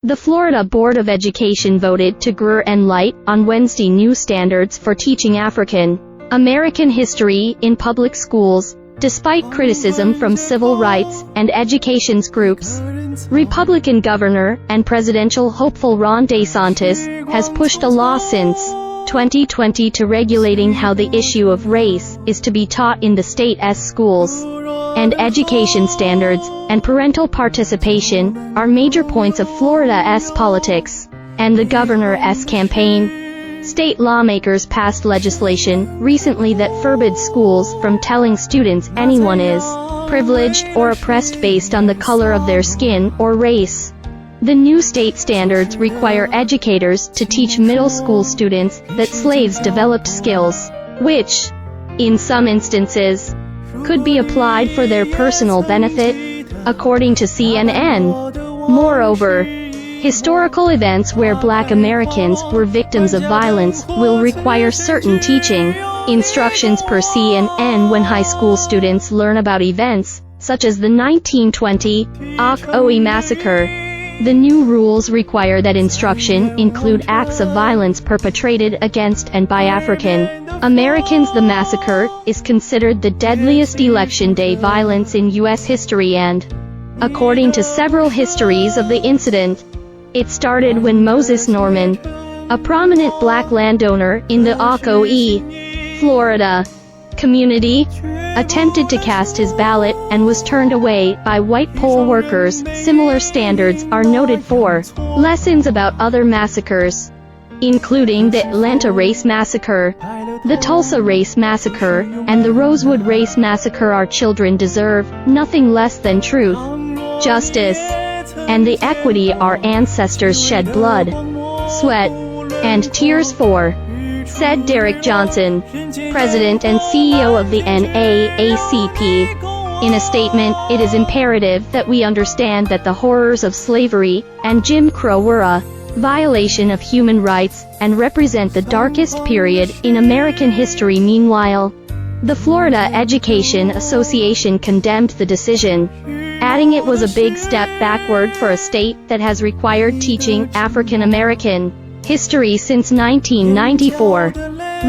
The Florida Board of Education voted to green-light on Wednesday new standards for teaching African American history in public schools, despite criticism from civil rights and education groups. Republican Governor and presidential hopeful Ron DeSantis has pushed a law since 2020 to regulating how the issue of race is to be taught in the state's schools. And education standards and parental participation are major points of Florida's politics and the governor's campaign. State lawmakers passed legislation recently that forbids schools from telling students anyone is privileged or oppressed based on the color of their skin or race. The new state standards require educators to teach middle school students that slaves developed skills, which, in some instances, could be applied for their personal benefit, according to CNN. Moreover, historical events where Black Americans were victims of violence will require certain teaching instructions per CNN when high school students learn about events, such as the 1920 Ocoee Massacre. The new rules require that instruction include acts of violence perpetrated against and by African Americans. The massacre is considered the deadliest Election Day violence in U.S. history and, according to several histories of the incident, it started when Moses Norman, a prominent black landowner in the Ocoee, Florida, community, attempted to cast his ballot and was turned away by white poll workers. Similar standards are noted for lessons about other massacres, including the Atlanta Race Massacre, the Tulsa Race Massacre, and the Rosewood Race Massacre. Our children deserve nothing less than truth, justice, and the equity our ancestors shed blood, sweat, and tears for, said Derek Johnson, President and CEO of the NAACP. In a statement, it is imperative that we understand that the horrors of slavery and Jim Crow were a violation of human rights and represent the darkest period in American history. Meanwhile, the Florida Education Association condemned the decision, adding it was a big step backward for a state that has required teaching African American history since 1994.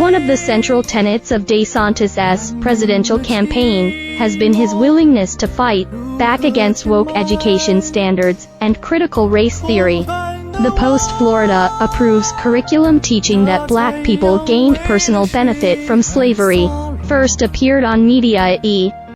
One of the central tenets of DeSantis' presidential campaign has been his willingness to fight back against woke education standards and critical race theory. The Post Florida approves curriculum teaching that black people gained personal benefit from slavery. First appeared on Media E!